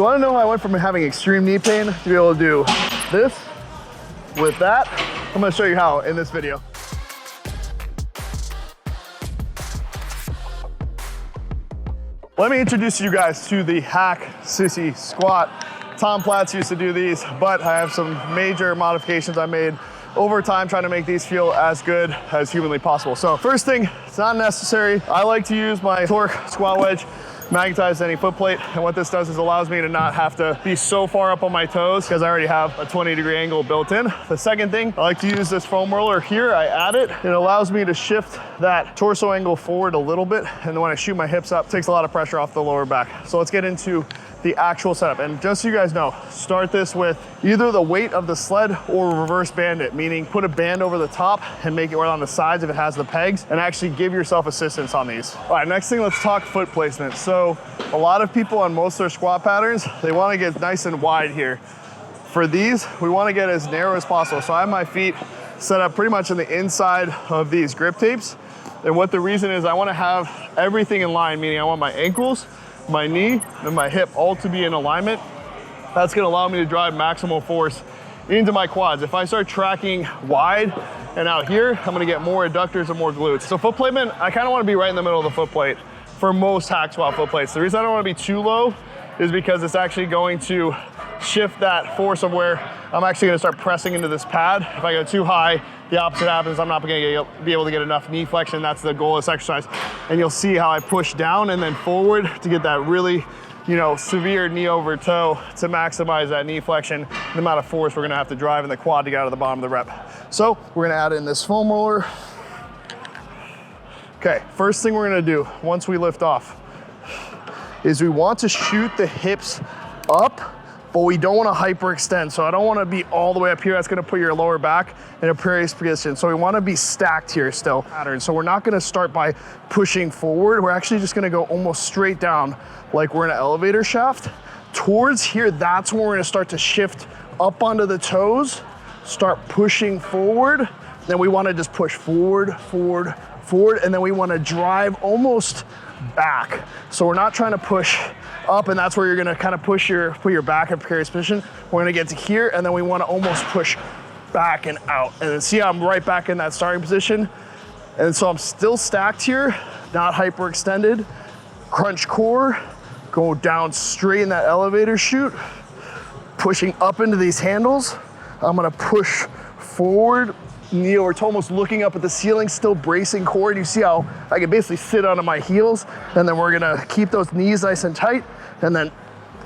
you wanna know how I went from having extreme knee pain to be able to do this with that? I'm gonna show you how in this video. Let me introduce you guys to the hack sissy squat. Tom Platz used to do these, but I have some major modifications I made over time trying to make these feel as good as humanly possible. So first thing, it's not necessary. I like to use my torque squat wedge magnetized to any foot plate. And what this does is allows me to not have to be so far up on my toes because I already have a 20-degree angle built in. The second thing, I like to use this foam roller here. I add it. It allows me to shift that torso angle forward a little bit. And when I shoot my hips up, it takes a lot of pressure off the lower back. So let's get into the actual setup. And just so you guys know, start this with either the weight of the sled or reverse band it, meaning put a band over the top and make it right on the sides if it has the pegs, and actually give yourself assistance on these. All right, next thing, let's talk foot placement. So a lot of people on most of their squat patterns, they wanna get nice and wide here. For these, we wanna get as narrow as possible. So I have my feet set up pretty much on the inside of these grip tapes. And what the reason is, I wanna have everything in line, meaning I want my ankles, my knee, and my hip all to be in alignment. That's gonna allow me to drive maximal force into my quads. If I start tracking wide and out here, I'm gonna get more adductors and more glutes. So foot placement, I kinda wanna be right in the middle of the foot plate for most hack squat foot plates. The reason I don't wanna be too low is because it's actually going to shift that force of where I'm actually gonna start pressing into this pad. If I go too high, the opposite happens. I'm not gonna be able to get enough knee flexion. That's the goal of this exercise. And you'll see how I push down and then forward to get that really, severe knee over toe to maximize that knee flexion, the amount of force we're gonna have to drive in the quad to get out of the bottom of the rep. So we're gonna add in this foam roller. Okay, first thing we're gonna do once we lift off is we want to shoot the hips up, but we don't want to hyperextend. So I don't want to be all the way up here. That's going to put your lower back in a precarious position. So we want to be stacked here still. So we're not going to start by pushing forward. We're actually just going to go almost straight down like we're in an elevator shaft. Towards here, that's when we're going to start to shift up onto the toes, start pushing forward. Then we want to just push forward, forward, forward, and then we want to drive almost back. So we're not trying to push up, and that's where you're gonna kind of put your back in a precarious position. We're gonna get to here, and then we wanna almost push back and out. And then see how I'm right back in that starting position? And so I'm still stacked here, not hyperextended. Crunch core, go down straight in that elevator chute, pushing up into these handles. I'm gonna push forward, knee over toe, almost looking up at the ceiling, still bracing core. You see how I can basically sit onto my heels, and then we're gonna keep those knees nice and tight, and then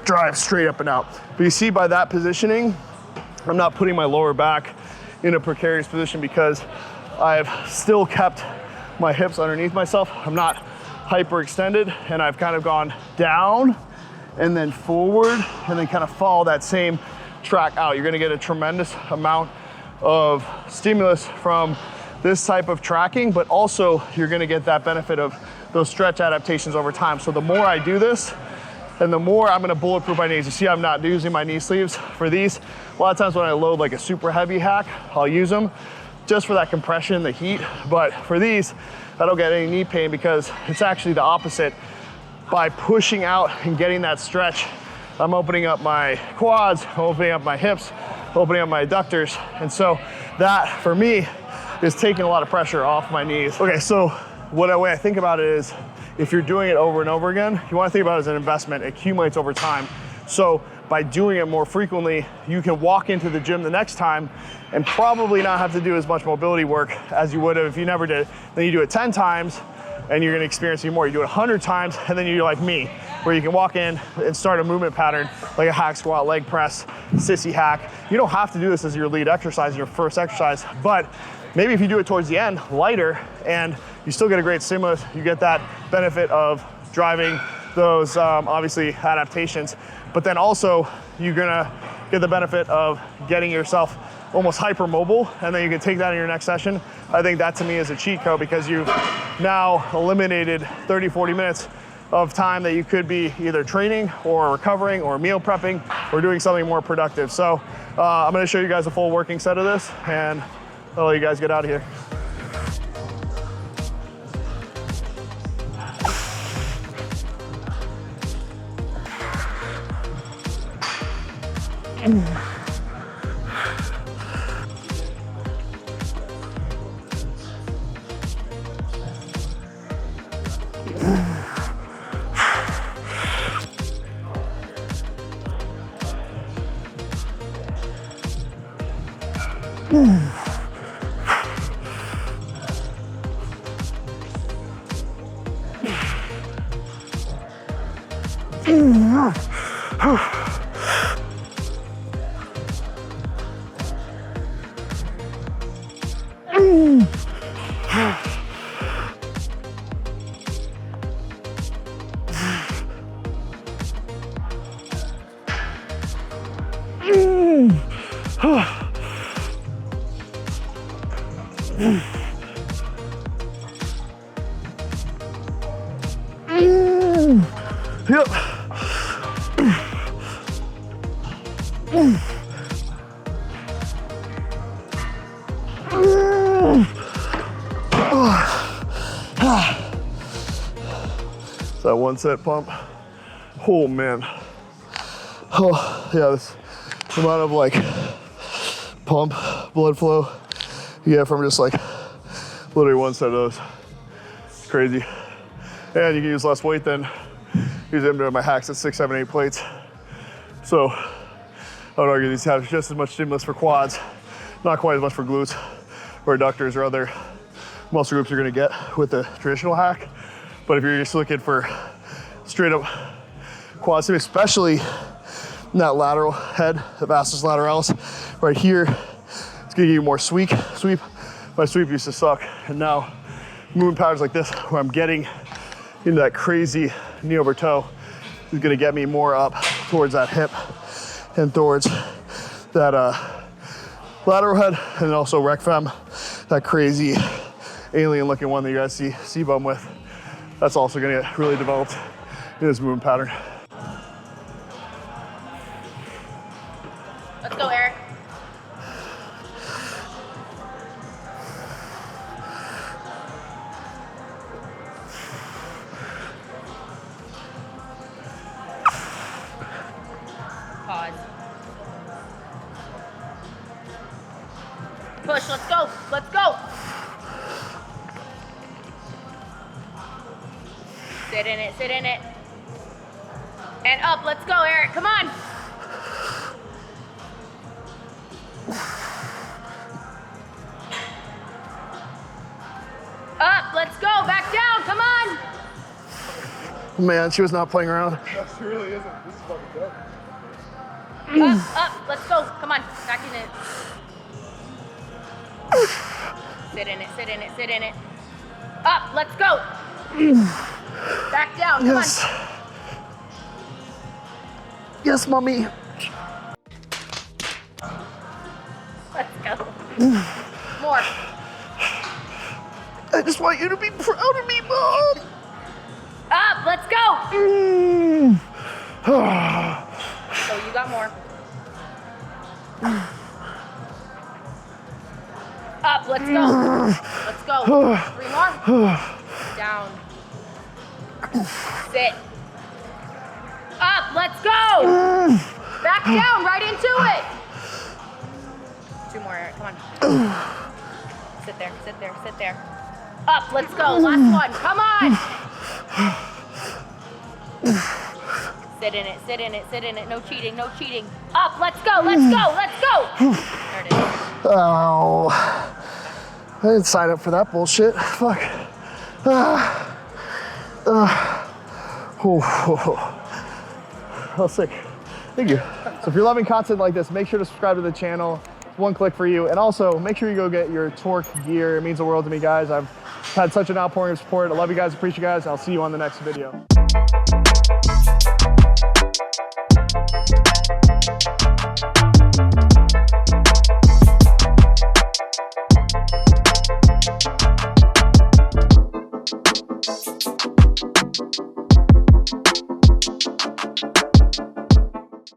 drive straight up and out. But you see by that positioning, I'm not putting my lower back in a precarious position because I've still kept my hips underneath myself. I'm not hyperextended, and I've kind of gone down and then forward, and then kind of follow that same track out. You're gonna get a tremendous amount of stimulus from this type of tracking, but also you're gonna get that benefit of those stretch adaptations over time. So the more I do this, and the more I'm gonna bulletproof my knees. You see I'm not using my knee sleeves for these. A lot of times when I load like a super heavy hack, I'll use them just for that compression, the heat. But for these, I don't get any knee pain because it's actually the opposite. By pushing out and getting that stretch, I'm opening up my quads, opening up my hips, opening up my adductors. And so that, for me, is taking a lot of pressure off my knees. Okay, so the way I think about it is, if you're doing it over and over again, you wanna think about it as an investment. It accumulates over time. So by doing it more frequently, you can walk into the gym the next time and probably not have to do as much mobility work as you would have if you never did. Then you do it 10 times, and you're gonna experience even more. You do it 100 times, and then you're like me, where you can walk in and start a movement pattern, like a hack squat, leg press, sissy hack. You don't have to do this as your lead exercise, your first exercise, but maybe if you do it towards the end, lighter, and you still get a great stimulus, you get that benefit of driving those, obviously, adaptations, but then also you're gonna get the benefit of getting yourself almost hypermobile, and then you can take that in your next session. I think that to me is a cheat code because you've now eliminated 30, 40 minutes of time that you could be either training or recovering or meal prepping or doing something more productive. So I'm gonna show you guys a full working set of this, and I'll let you guys get out of here. Yep. That 1 set pump. Oh man. Oh yeah, this amount of like pump, blood flow you get from just like literally 1 set of those. It's crazy. And you can use less weight than using my hacks at 6, 7, 8 plates. So I would argue these have just as much stimulus for quads, not quite as much for glutes or adductors or other muscle groups you're gonna get with the traditional hack. But if you're just looking for straight up quad stimulus, especially in that lateral head, the vastus lateralis, right here, it's gonna give you more sweep. My sweep used to suck, and now moving patterns like this, where I'm getting into that crazy knee over toe, is gonna get me more up towards that hip and towards that lateral head, and also rec fem, that crazy alien looking one that you guys see C-bum with. That's also gonna get really developed in this movement pattern. Let's go, Eric. Pause. Push, let's go, let's go. Sit in it, sit in it. And up, let's go, Eric, come on. Up, let's go, back down, come on. Man, she was not playing around. No, she really isn't. This is fucking good. Up, let's go, come on, back in it. Sit in it, sit in it, sit in it. Up, let's go. Back down, come on. Yes, mommy. Let's go. More. I just want you to be proud of me, Mom. Up, let's go. So you got more. Up, let's go. Let's go. 3 more. Down. Sit. Up, let's go. Back down, right into it. 2 more, Eric, come on. Sit there, sit there, sit there. Up, let's go, last one, come on. Sit in it, sit in it, sit in it, no cheating, no cheating. Up, let's go, let's go, let's go. There it is. Oh, I didn't sign up for that bullshit. Fuck. Oh, sick. Thank you. So if you're loving content like this, make sure to subscribe to the channel. It's 1 click for you. And also make sure you go get your Torque gear. It means the world to me, guys. I've had such an outpouring of support. I love you guys, appreciate you guys. I'll see you on the next video.